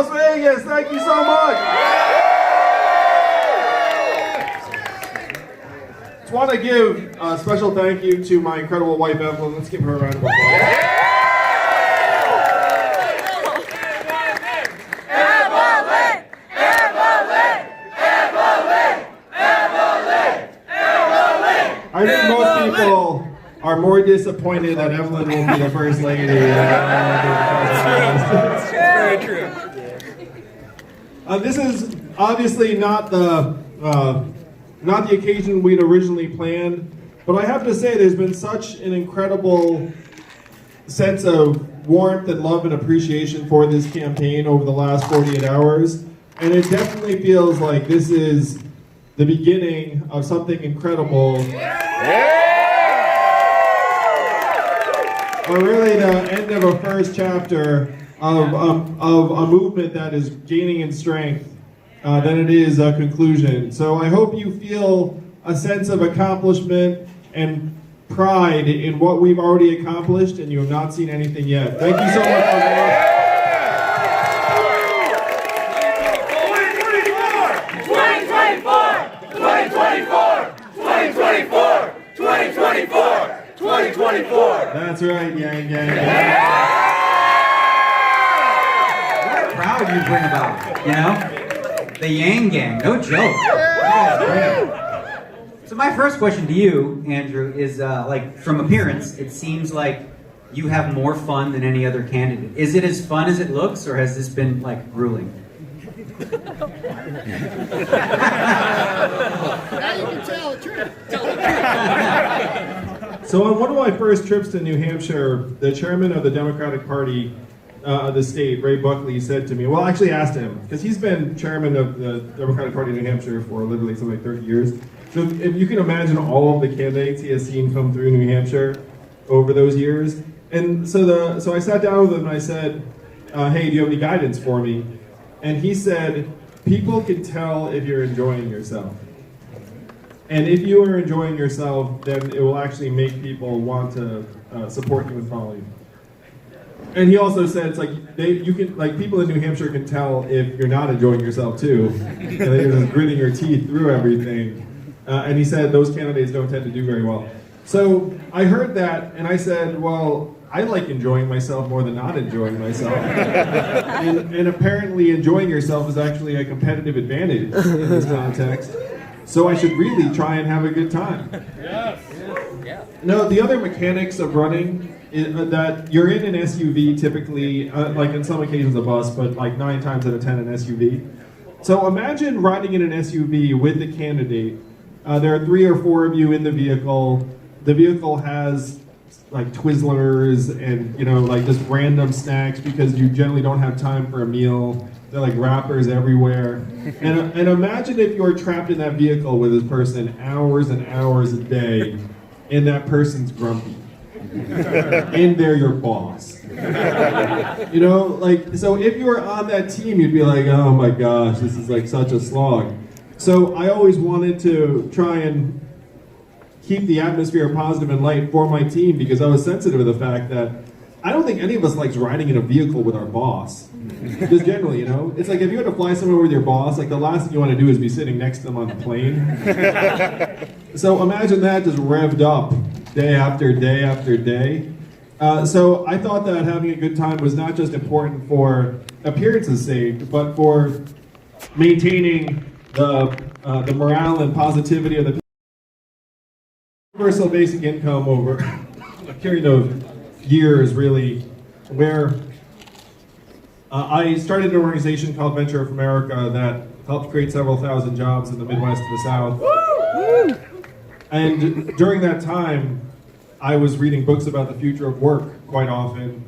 Las Vegas. Thank you so much. Just want to give a special thank you to my incredible wife, Evelyn. Let's give her a round of applause. I think most people are more disappointed that Evelyn won't be the first lady. That's very true. This is obviously not the occasion we'd originally planned, but I have to say there's been such an incredible sense of warmth and love and appreciation for this campaign over the last 48 hours, and it definitely feels like this is the beginning of something incredible. Or really the end of a first chapter of a movement that is gaining in strength than it is a conclusion. So I hope you feel a sense of accomplishment and pride in what we've already accomplished, and you have not seen anything yet. Thank you so much for watching. 2024! That's right, Yang Gang. What a crowd you bring about, you know? The Yang Gang, no joke. So my first question to you, Andrew, is like from appearance, it seems like you have more fun than any other candidate. Is it as fun as it looks, or has this been like grueling? Now you can tell the truth. So on one of my first trips to New Hampshire, the chairman of the Democratic Party of the state, Ray Buckley, said to me, well, I actually asked him, because he's been chairman of the Democratic Party of New Hampshire for literally something like 30 years. So if you can imagine all of the candidates he has seen come through New Hampshire over those years. And so I sat down with him and I said, hey, do you have any guidance for me? And he said, people can tell if you're enjoying yourself. And if you are enjoying yourself, then it will actually make people want to support you and follow you. And he also said, it's like people in New Hampshire can tell if you're not enjoying yourself too, and you're just gritting your teeth through everything. And he said those candidates don't tend to do very well. So I heard that, and I said, well, I like enjoying myself more than not enjoying myself. and apparently enjoying yourself is actually a competitive advantage in this context. So I should really try and have a good time. Yes. Yeah. No, the other mechanics of running is that you're in an SUV typically, like in some occasions a bus, but like 9 times out of 10 an SUV. So imagine riding in an SUV with the candidate. There are 3 or 4 of you in the vehicle. The vehicle has like Twizzlers and like just random snacks because you generally don't have time for a meal. They're like wrappers everywhere. And imagine if you're trapped in that vehicle with this person hours and hours a day, and that person's grumpy. And they're your boss. So if you were on that team, you'd be like, oh my gosh, this is like such a slog. So I always wanted to try and keep the atmosphere positive and light for my team because I was sensitive to the fact that I don't think any of us likes riding in a vehicle with our boss. Just generally, it's like if you had to fly somewhere with your boss, like the last thing you want to do is be sitting next to them on the plane. So imagine that just revved up day after day after day. So I thought that having a good time was not just important for appearance's sake, but for maintaining the morale and positivity of the universal basic income over a period of years, really, where I started an organization called Venture of America that helped create several thousand jobs in the Midwest and the South. Woo! And during that time, I was reading books about the future of work quite often.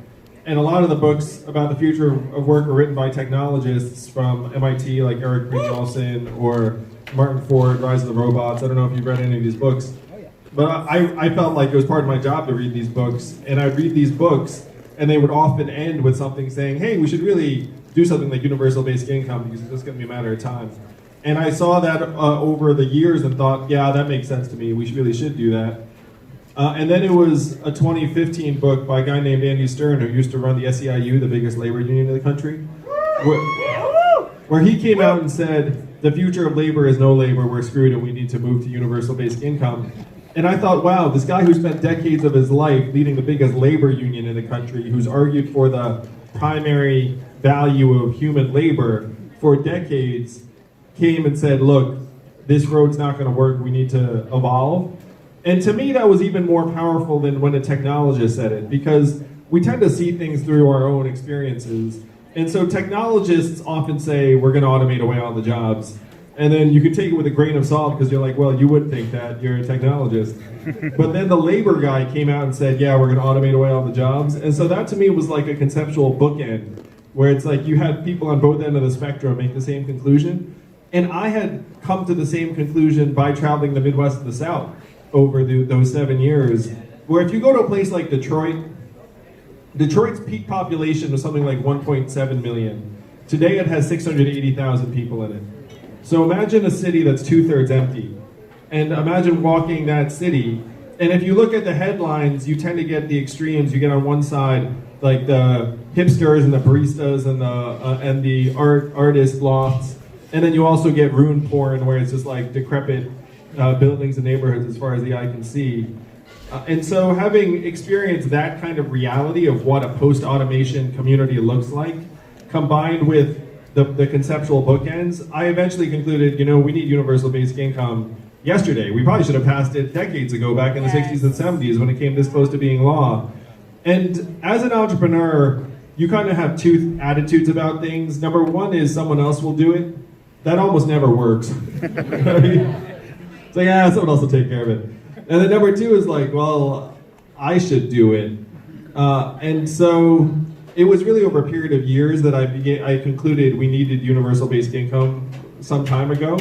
And a lot of the books about the future of work were written by technologists from MIT, like Eric Brynjolfsson or Martin Ford, Rise of the Robots. I don't know if you've read any of these books. But I felt like it was part of my job to read these books, and I'd read these books, and they would often end with something saying, hey, we should really do something like universal basic income because it's just going to be a matter of time. And I saw that over the years and thought, yeah, that makes sense to me. We really should do that. And then it was a 2015 book by a guy named Andy Stern, who used to run the SEIU, the biggest labor union in the country, where he came out and said, the future of labor is no labor, we're screwed and we need to move to universal basic income. And I thought, wow, this guy who spent decades of his life leading the biggest labor union in the country, who's argued for the primary value of human labor for decades, came and said, look, this road's not going to work, we need to evolve. And to me, that was even more powerful than when a technologist said it, because we tend to see things through our own experiences. And so technologists often say, we're going to automate away all the jobs. And then you can take it with a grain of salt because you're like, well, you would think that, you're a technologist. But then the labor guy came out and said, yeah, we're going to automate away all the jobs. And so that to me was like a conceptual bookend, where it's like you had people on both ends of the spectrum make the same conclusion. And I had come to the same conclusion by traveling the Midwest and the South over those 7 years, where if you go to a place like Detroit, Detroit's peak population was something like 1.7 million. Today it has 680,000 people in it. So imagine a city that's 2/3 empty. And imagine walking that city. And if you look at the headlines, you tend to get the extremes. You get on one side, like the hipsters and the baristas and the artist lofts. And then you also get ruin porn, where it's just like decrepit buildings and neighborhoods as far as the eye can see. And so having experienced that kind of reality of what a post-automation community looks like, combined with the conceptual bookends, I eventually concluded, we need universal basic income yesterday. We probably should have passed it decades ago, back in the 60s and 70s, when it came this close to being law. And as an entrepreneur, you kind of have two attitudes about things. Number one is someone else will do it. That almost never works. It's like, someone else will take care of it. And then number two is like, well, I should do it. And so it was really over a period of years that I concluded we needed universal basic income some time ago.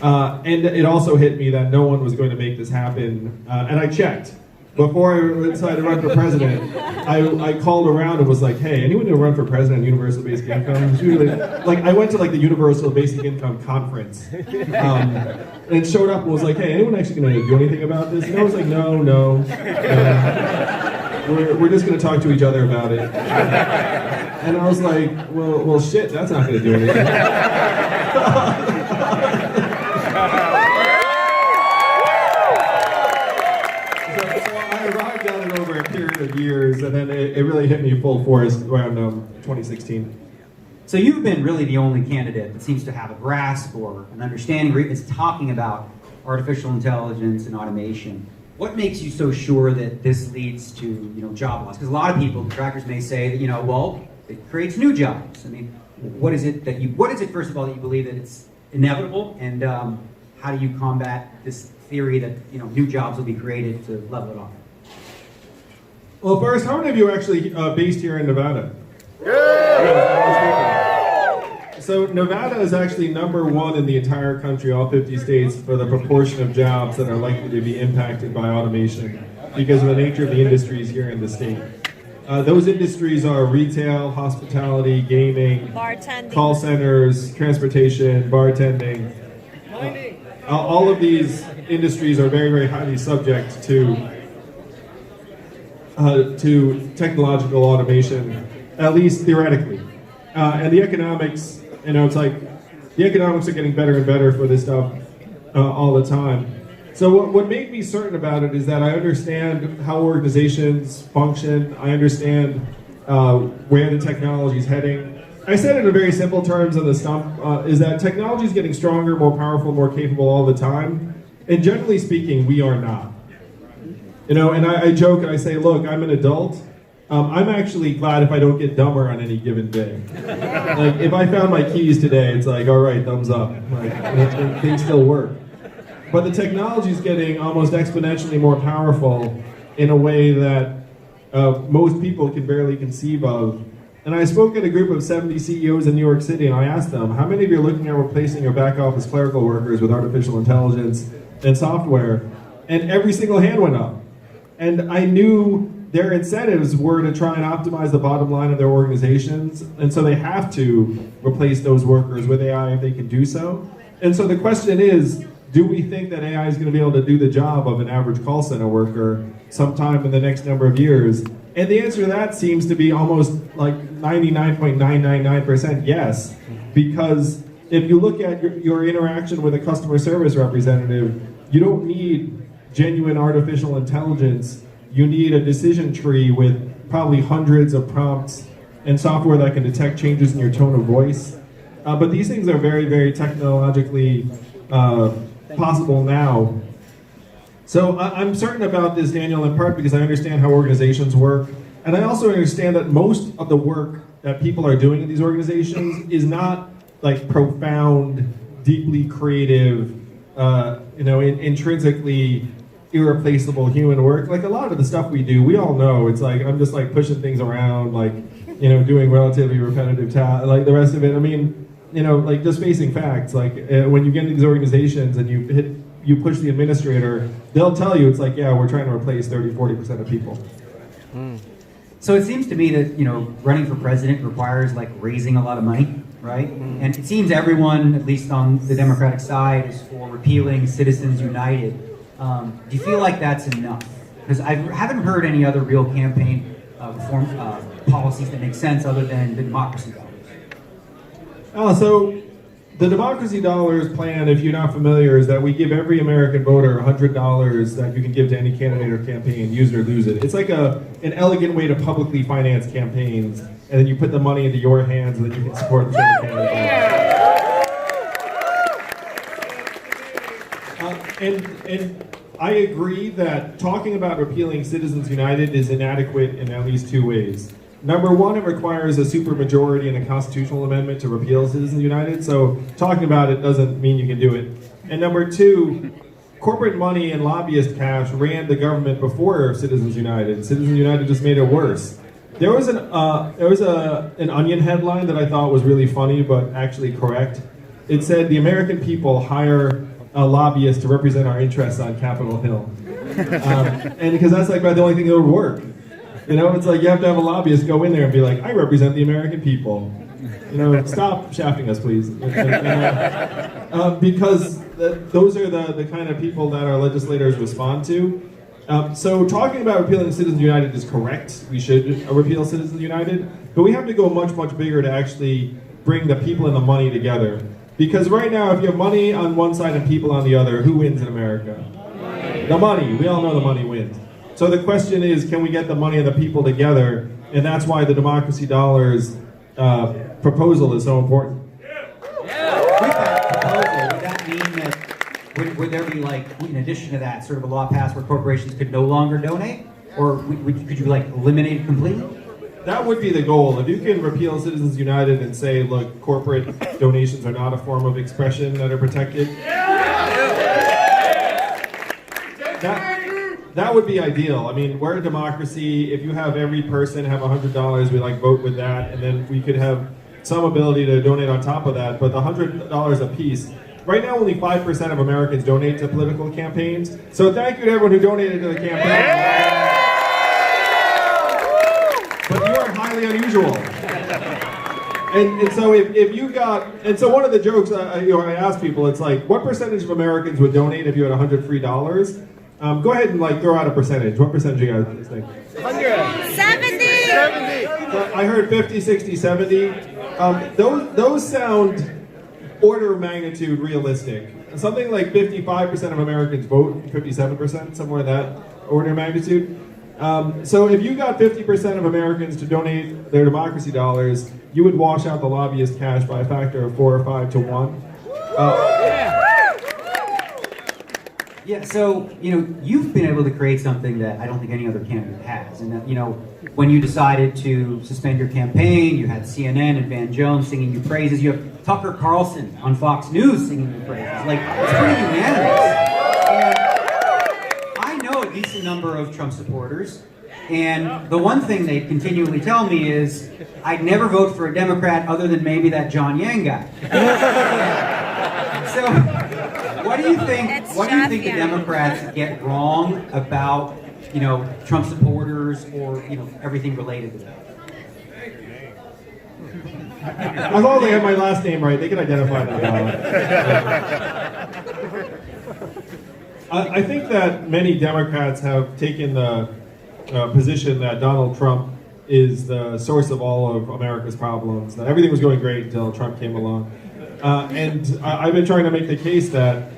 And it also hit me that no one was going to make this happen. And I checked. Before I decided to run for president, I called around and was like, hey, anyone who run for president on universal basic income? Really, I went to the universal basic income conference. And showed up and was like, hey, anyone actually going to do anything about this? And I was like, no. We're just going to talk to each other about it. And I was like, well, shit, that's not going to do anything. So I arrived at it over a period of years, and then it really hit me full force around 2016. So you've been really the only candidate that seems to have a grasp or an understanding or even is talking about artificial intelligence and automation. What makes you so sure that this leads to job loss? Because a lot of people, detractors may say that well, it creates new jobs. I mean, what is it first of all that you believe that it's inevitable, and how do you combat this theory that new jobs will be created to level it off? Well, first, how many of you are actually based here in Nevada? So Nevada is actually number one in the entire country, all 50 states, for the proportion of jobs that are likely to be impacted by automation because of the nature of the industries here in the state. Those industries are retail, hospitality, gaming, bartending, call centers, transportation, bartending. All of these industries are very, very highly subject to technological automation, at least theoretically. And the economics, it's like the economics are getting better and better for this stuff all the time. So what made me certain about it is that I understand how organizations function. I understand where the technology is heading. I said it in very simple terms on the stump, is that technology is getting stronger, more powerful, more capable all the time. And generally speaking, we are not. And I joke and I say, look, I'm an adult. I'm actually glad if I don't get dumber on any given day. Like, if I found my keys today, it's like, all right, thumbs up. Like, things still work. But the technology is getting almost exponentially more powerful in a way that most people can barely conceive of. And I spoke at a group of 70 CEOs in New York City, and I asked them, how many of you are looking at replacing your back office clerical workers with artificial intelligence and software? And every single hand went up. And I knew their incentives were to try and optimize the bottom line of their organizations, and so they have to replace those workers with AI if they can do so. And so the question is, do we think that AI is going to be able to do the job of an average call center worker sometime in the next number of years? And the answer to that seems to be almost like 99.999% yes, because if you look at your interaction with a customer service representative, you don't need genuine artificial intelligence. You need a decision tree with probably hundreds of prompts and software that can detect changes in your tone of voice. But these things are very, very technologically possible now. So I'm certain about this, Daniel, in part because I understand how organizations work. And I also understand that most of the work that people are doing in these organizations is not like profound, deeply creative, intrinsically irreplaceable human work. Like a lot of the stuff we do, we all know it's like I'm just like pushing things around, like doing relatively repetitive tasks. Like the rest of it, I mean, like just facing facts. Like when you get into these organizations and you push the administrator, they'll tell you it's like, yeah, we're trying to replace 30-40% of people. So it seems to me that running for president requires like raising a lot of money, right? And it seems everyone, at least on the Democratic side, is for repealing Citizens United. Do you feel like that's enough? Because I haven't heard any other real campaign reform policies that make sense other than the democracy dollars. So the democracy dollars plan, if you're not familiar, is that we give every American voter $100 that you can give to any candidate or campaign, use it or lose it. It's like an elegant way to publicly finance campaigns, and then you put the money into your hands, and then you can support the candidate. And I agree that talking about repealing Citizens United is inadequate in at least two ways. Number one, it requires a supermajority and a constitutional amendment to repeal Citizens United, so talking about it doesn't mean you can do it. And number two, corporate money and lobbyist cash ran the government before Citizens United. Citizens United just made it worse. There was an Onion headline that I thought was really funny, but actually correct. It said, "The American people hire a lobbyist to represent our interests on Capitol Hill." And because that's like about the only thing that would work. It's like you have to have a lobbyist go in there and be like, "I represent the American people. Stop shafting us, please." Because those are the kind of people that our legislators respond to. So talking about repealing Citizens United is correct. We should repeal Citizens United. But we have to go much, much bigger to actually bring the people and the money together. Because right now, if you have money on one side and people on the other, who wins in America? The money. We all know the money wins. So the question is, can we get the money and the people together? And that's why the democracy dollars proposal is so important. With that proposal, would that mean that, would there be like, in addition to that, sort of a law passed where corporations could no longer donate? Or could you like eliminate it completely? That would be the goal. If you can repeal Citizens United and say, look, corporate donations are not a form of expression that are protected, that would be ideal. I mean, we're a democracy. If you have every person have $100, we like vote with that, and then we could have some ability to donate on top of that. But the $100 a piece, right now only 5% of Americans donate to political campaigns. So thank you to everyone who donated to the campaign. But you are highly unusual. And so if you got, and so one of the jokes I ask people, it's like, what percentage of Americans would donate if you had $100 free dollars? Go ahead and like throw out a percentage. What percentage do you guys think? 70. So I heard 50, 60, 70. Those sound order of magnitude realistic. Something like 55% of Americans vote, 57%, somewhere in that order of magnitude. So if you got 50% of Americans to donate their democracy dollars, you would wash out the lobbyist cash by a factor of 4 or 5 to 1. Yeah, so, you've been able to create something that I don't think any other candidate has. And that, when you decided to suspend your campaign, you had CNN and Van Jones singing you praises. You have Tucker Carlson on Fox News singing you praises. Like, it's pretty unanimous. And I know a decent number of Trump supporters. And the one thing they continually tell me is, I'd never vote for a Democrat other than maybe that John Yang guy. So, what do you think the Democrats get wrong about, Trump supporters or, everything related to that? As long as they have my last name right, they can identify me. I think that many Democrats have taken the position that Donald Trump is the source of all of America's problems, that everything was going great until Trump came along. And I've been trying to make the case that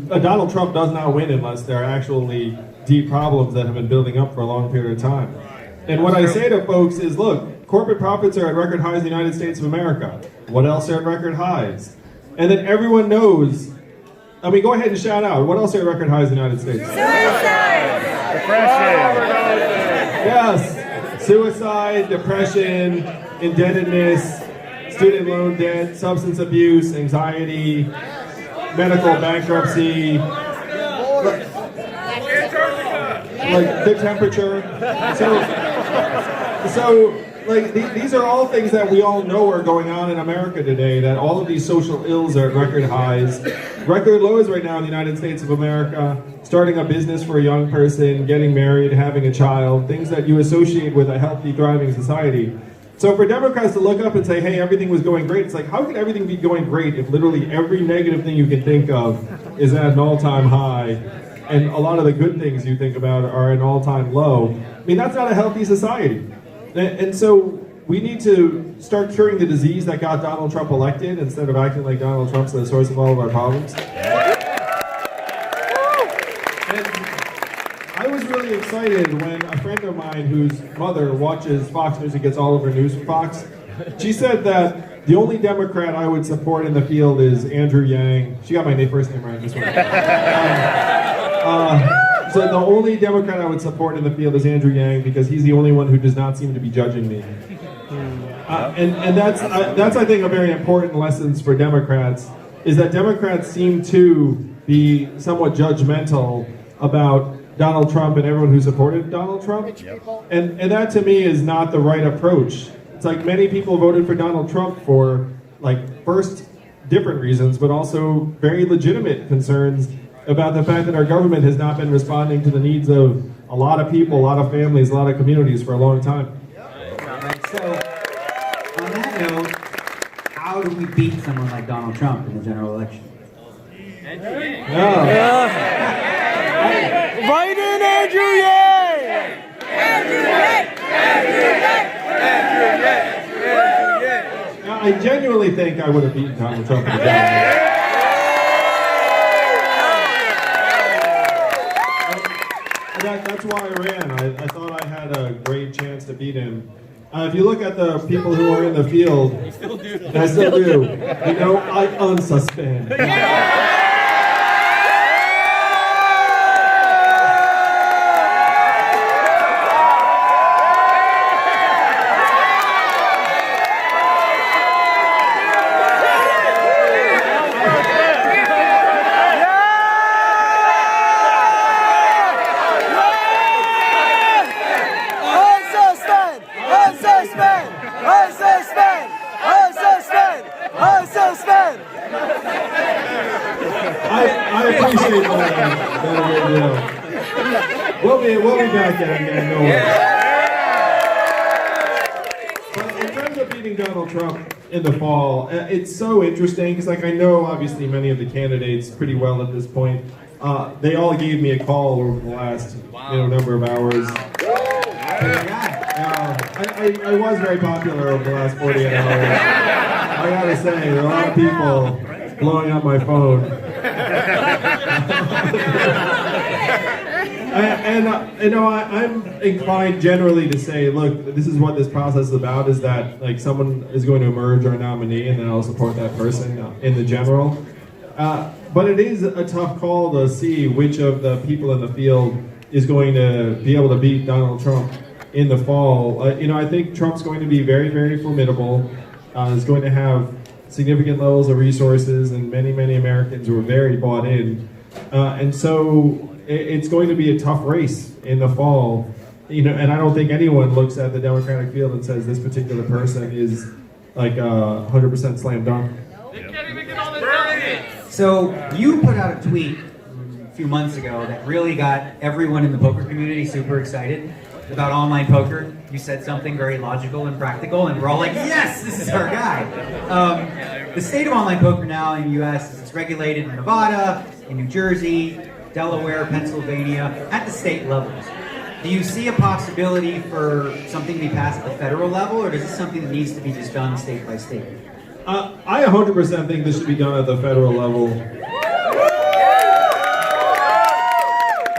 Donald Trump does not win unless there are actually deep problems that have been building up for a long period of time. And what I say to folks is, look, corporate profits are at record highs in the United States of America. What else are at record highs? And then everyone knows, I mean, go ahead and shout out, what else are at record highs in the United States? Suicide! Yes, suicide, depression, indebtedness, student loan debt, substance abuse, anxiety, medical bankruptcy, like the temperature. So like these are all things that we all know are going on in America today, that all of these social ills are at record highs. Record lows right now in the United States of America, starting a business for a young person, getting married, having a child, things that you associate with a healthy, thriving society. So for Democrats to look up and say, hey, everything was going great, it's like, how could everything be going great if literally every negative thing you can think of is at an all-time high, and a lot of the good things you think about are an all-time low? I mean, that's not a healthy society. And so we need to start curing the disease that got Donald Trump elected instead of acting like Donald Trump's the source of all of our problems. I was really excited when a friend of mine whose mother watches Fox News and gets all of her news from Fox, she said that the only Democrat I would support in the field is Andrew Yang. She got my first name right this one. So the only Democrat I would support in the field is Andrew Yang because he's the only one who does not seem to be judging me. And that's I think a very important lesson for Democrats, is that Democrats seem to be somewhat judgmental about Donald Trump and everyone who supported Donald Trump. And that to me is not the right approach. It's like many people voted for Donald Trump for, like, first different reasons, but also very legitimate concerns about the fact that our government has not been responding to the needs of a lot of people, a lot of families, a lot of communities for a long time. Right, so, on that note, how do we beat someone like Donald Trump in the general election? Write in Andrew Yang! I genuinely think I would have beaten Donald Trump in the general. That's why I ran. I thought I had a great chance to beat him. If you look at the people who are in the field, I still do. You know, I unsuspend. I appreciate that. We'll be back again. No worries. But in terms of beating Donald Trump in the fall, it's so interesting because, like, I know obviously many of the candidates pretty well at this point. They all gave me a call over the last number of hours. I was very popular over the last 48 hours. I gotta say, there are a lot of people blowing up my phone. I'm inclined generally to say, look, this is what this process is about, is that, like, someone is going to emerge our nominee and then I'll support that person in the general. But it is a tough call to see which of the people in the field is going to be able to beat Donald Trump in the fall. I think Trump's going to be very, very formidable. Is going to have significant levels of resources, and many, many Americans who are very bought in. And so it's going to be a tough race in the fall. And I don't think anyone looks at the Democratic field and says this particular person is like 100% slam dunk. So you put out a tweet a few months ago that really got everyone in the poker community super excited about online poker. You said something very logical and practical, and we're all like, yes, this is our guy. The state of online poker now in the U.S. is regulated in Nevada, in New Jersey, Delaware, Pennsylvania, at the state levels. Do you see a possibility for something to be passed at the federal level, or is this something that needs to be just done state by state? I 100% think this should be done at the federal level.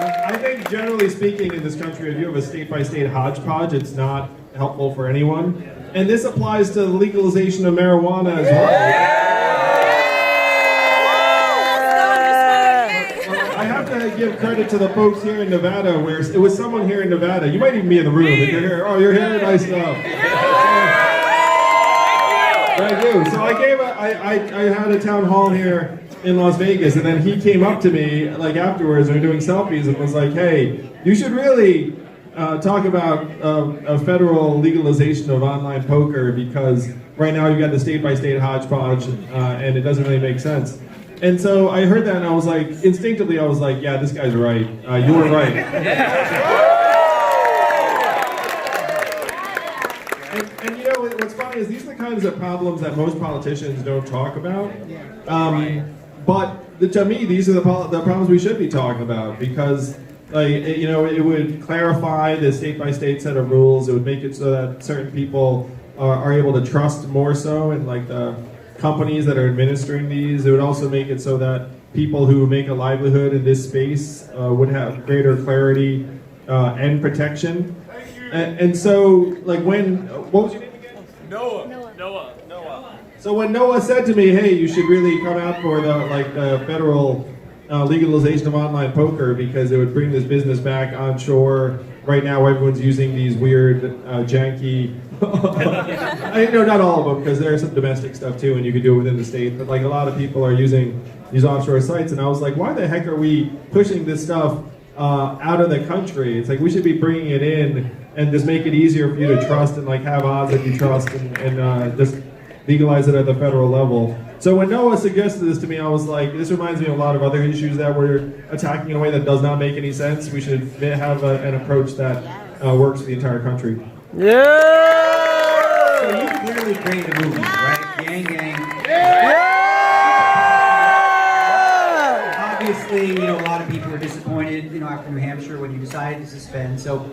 I think generally speaking in this country, if you have a state-by-state hodgepodge, it's not helpful for anyone. And this applies to legalization of marijuana as well. I have to give credit to the folks here in Nevada, where it was someone here in Nevada. You might even be in the room. If you're here. Oh, you're here. Nice stuff. Thank you. So I had a town hall here in Las Vegas, and then he came up to me like afterwards, and we were doing selfies, and was like, "Hey, you should really talk about a federal legalization of online poker, because right now you've got the state-by-state hodgepodge, and it doesn't really make sense." And so I heard that, and I was like, instinctively, I was like, "Yeah, this guy's right. You were right." And you know what's funny is these are the kinds of problems that most politicians don't talk about. But to me, these are the problems we should be talking about, because it would clarify the state-by-state set of rules. It would make it so that certain people are able to trust more so in like the companies that are administering these. It would also make it so that people who make a livelihood in this space would have greater clarity and protection. And so, like what was your name again? Noah. So when Noah said to me, "Hey, you should really come out for the federal legalization of online poker, because it would bring this business back onshore. Right now, everyone's using these weird, janky." I know not all of them, because there's some domestic stuff too, and you can do it within the state. But like a lot of people are using these offshore sites, and I was like, "Why the heck are we pushing this stuff out of the country? It's like we should be bringing it in and just make it easier for you to trust and like have odds that you trust, and just legalize it at the federal level." So when Noah suggested this to me, I was like, this reminds me of a lot of other issues that we're attacking in a way that does not make any sense. We should have an approach that works for the entire country. Yeah! So you clearly created a movement, right? Gang, gang. Yeah! Obviously, a lot of people are disappointed, after New Hampshire when you decided to suspend. So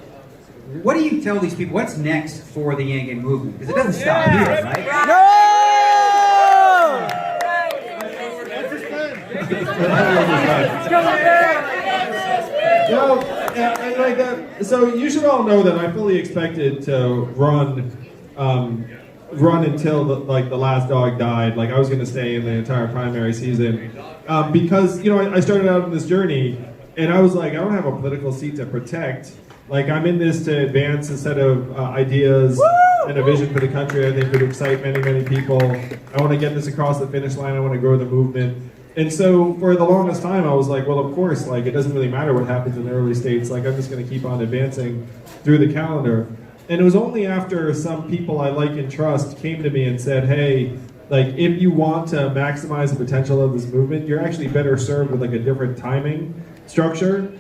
what do you tell these people? What's next for the Yang Gang movement? Because it doesn't stop here, right? No! So you should all know that I fully expected to run until the last dog died. Like I was going to stay in the entire primary season, because I started out on this journey, and I was like, I don't have a political seat to protect. Like I'm in this to advance a set of ideas and a vision for the country. I think would excite many, many people. I want to get this across the finish line. I want to grow the movement. And so for the longest time, I was like, well, of course, like it doesn't really matter what happens in the early states. Like I'm just going to keep on advancing through the calendar. And it was only after some people I like and trust came to me and said, hey, like if you want to maximize the potential of this movement, you're actually better served with like a different timing structure.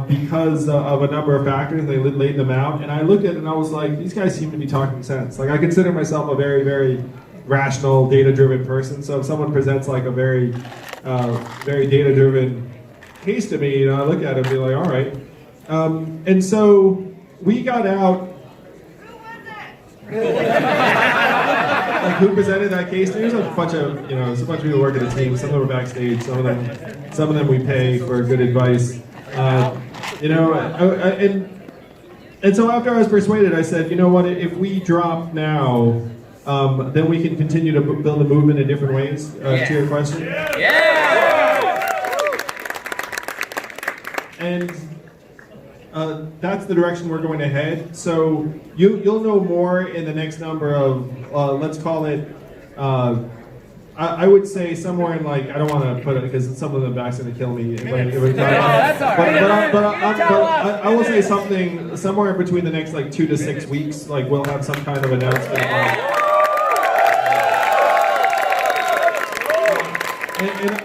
Because of a number of factors, they laid them out, and I looked at it and I was like, these guys seem to be talking sense. Like I consider myself a very, very rational, data-driven person, so if someone presents like a very, very data-driven case to me, I look at it and be like, all right. And so we got out. Like who presented that case? There's a bunch of, there's a bunch of people working the team. Some of them are backstage. Some of them we pay for good advice. And so after I was persuaded, I said, you know what, if we drop now, then we can continue to build a movement in different ways, to your question. And that's the direction we're going to head. So you'll know more in the next number of, let's call it, I would say somewhere in like, I don't want to put it because some of the back's going to kill me. But I will say something somewhere in between the next like 2 to 6 weeks. Like we'll have some kind of announcement.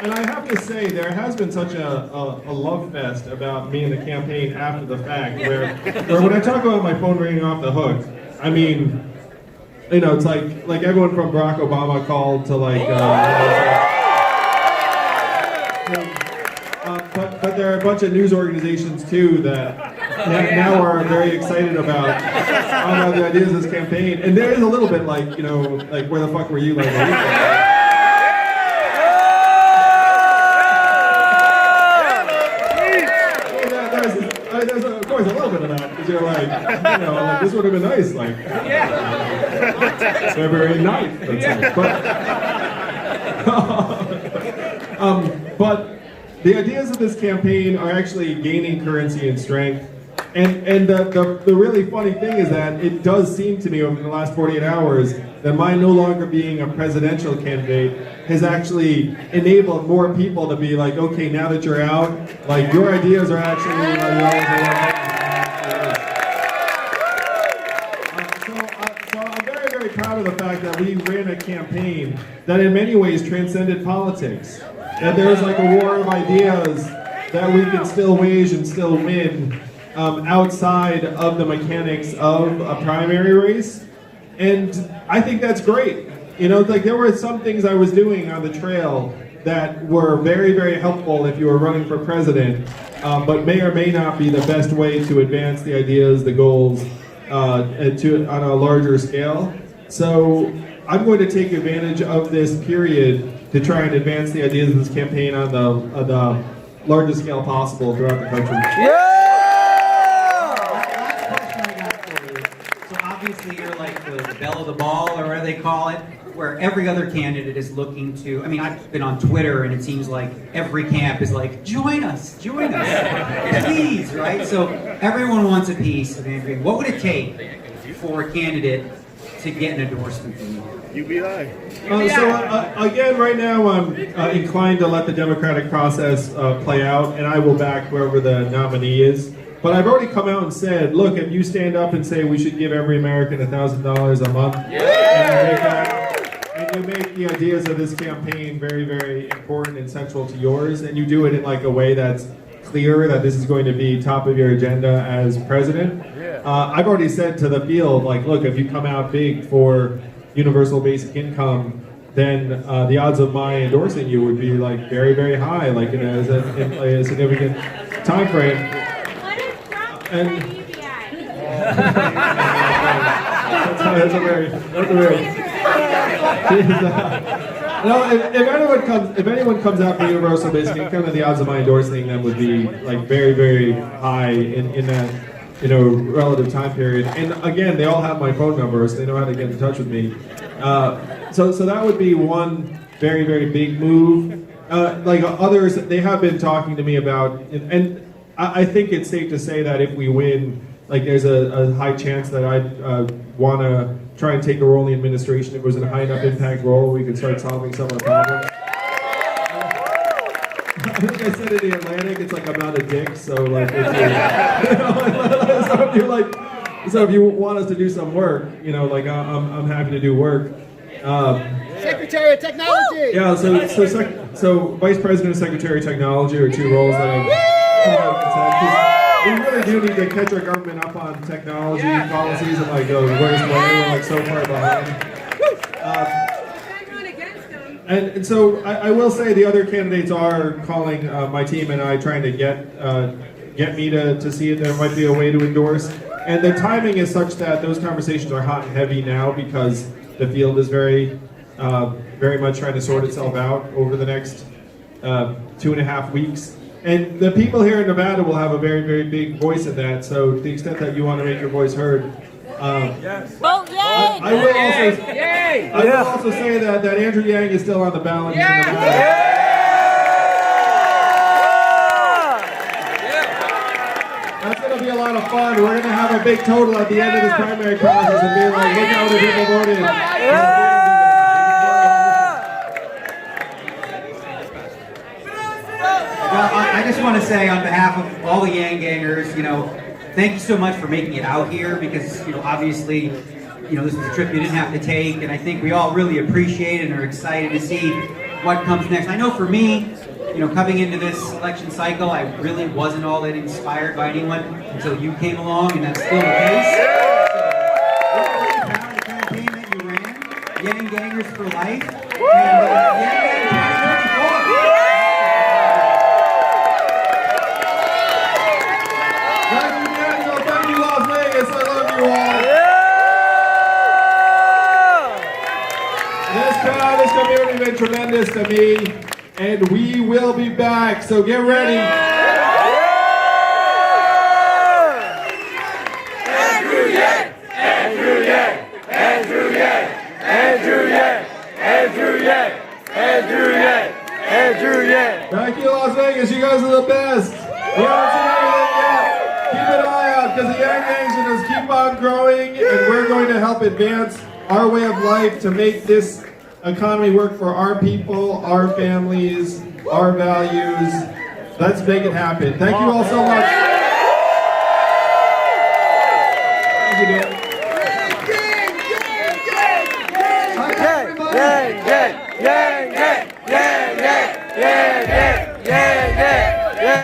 And I have to say, there has been such a love fest about me and the campaign after the fact, where when I talk about my phone ringing off the hook, I mean, it's like everyone from Barack Obama called to like. But there are a bunch of news organizations too that now are very excited about the ideas of this campaign. And there is a little bit like, like where the fuck were you like a week ago? There's of course a little bit of that because you're like, like this would have been nice, like February 9th. Let's say. But the ideas of this campaign are actually gaining currency and strength. And the really funny thing is that it does seem to me over the last 48 hours that my no longer being a presidential candidate has actually enabled more people to be like, okay, now that you're out, like your ideas are actually so I'm very, very proud of the fact that we ran a campaign that in many ways transcended politics. That there's like a war of ideas that we can still wage and still win outside of the mechanics of a primary race. And I think that's great. Like there were some things I was doing on the trail that were very, very helpful if you were running for president, but may or may not be the best way to advance the ideas, the goals, on a larger scale. So I'm going to take advantage of this period to try and advance the ideas of this campaign on the largest scale possible throughout the country. Obviously, you're like the belle of the ball, or whatever they call it, where every other candidate is looking to. I mean, I've been on Twitter, and it seems like every camp is like, join us, please, right? So everyone wants a piece of Andrew. What would it take for a candidate to get an endorsement from you? UBI. Again, right now I'm inclined to let the democratic process play out, and I will back whoever the nominee is. But I've already come out and said, look, if you stand up and say we should give every American $1,000 a month, and you make the ideas of this campaign very, very important and central to yours, and you do it in like a way that's clear that this is going to be top of your agenda as president, I've already said to the field, like, look, if you come out big for universal basic income, then the odds of my endorsing you would be like very, very high, like in a significant time frame. And that's a very no. If anyone comes out for universal basic income, then the odds of my endorsing them would be like very, very high in that relative time period. And again, they all have my phone number, so they know how to get in touch with me. So that would be one very, very big move. Like others, they have been talking to me about and I think it's safe to say that if we win, like there's a high chance that I'd want to try and take a role in the administration. If it was in a high enough impact role, we could start solving some of the problems. I think I said in the Atlantic, it's like I'm not a dick, so like, so if you want us to do some work, like I'm happy to do work. Secretary of Technology. Yeah, so Vice President and Secretary of Technology are two roles that I've we really do need to catch our government up on technology policies and like where's the way we're like so far behind. And so I will say the other candidates are calling my team and I trying to get me to see if there might be a way to endorse. And the timing is such that those conversations are hot and heavy now because the field is very much trying to sort itself out over the next 2.5 weeks. And the people here in Nevada will have a very, very big voice in that. So to the extent that you want to make your voice heard, Vote yay! I will also say that Andrew Yang is still on the ballot here in Nevada. That's going to be a lot of fun. We're going to have a big total at the end of this primary process and be like, look how many people voted. Well, I just want to say on behalf of all the Yang Gangers, thank you so much for making it out here because, obviously, this was a trip you didn't have to take, and I think we all really appreciate it and are excited to see what comes next. I know for me, coming into this election cycle, I really wasn't all that inspired by anyone until you came along, and that's still the case. So, we're really proud of the campaign that you ran, Yang Gangers for Life, and Yang Gang 2024. crowd, this community has been tremendous to me, and we will be back, so get ready. Andrew Yang! Andrew Yang! Andrew Yang! Andrew Yang! Andrew Yang! Andrew Yang! Andrew Yang! Thank you, Las Vegas. You guys are the best. We haven't seen anything yet. Keep an eye out because the Yang Yangs are just keep on growing, and we're going to help advance our way of life to make this economy work for our people, our families, our values. Let's make it happen. Thank you all so much. Thank you, Dan. Yang! Yang! Yang! Yang! Yang! Yang! Yang! Yang! Yang!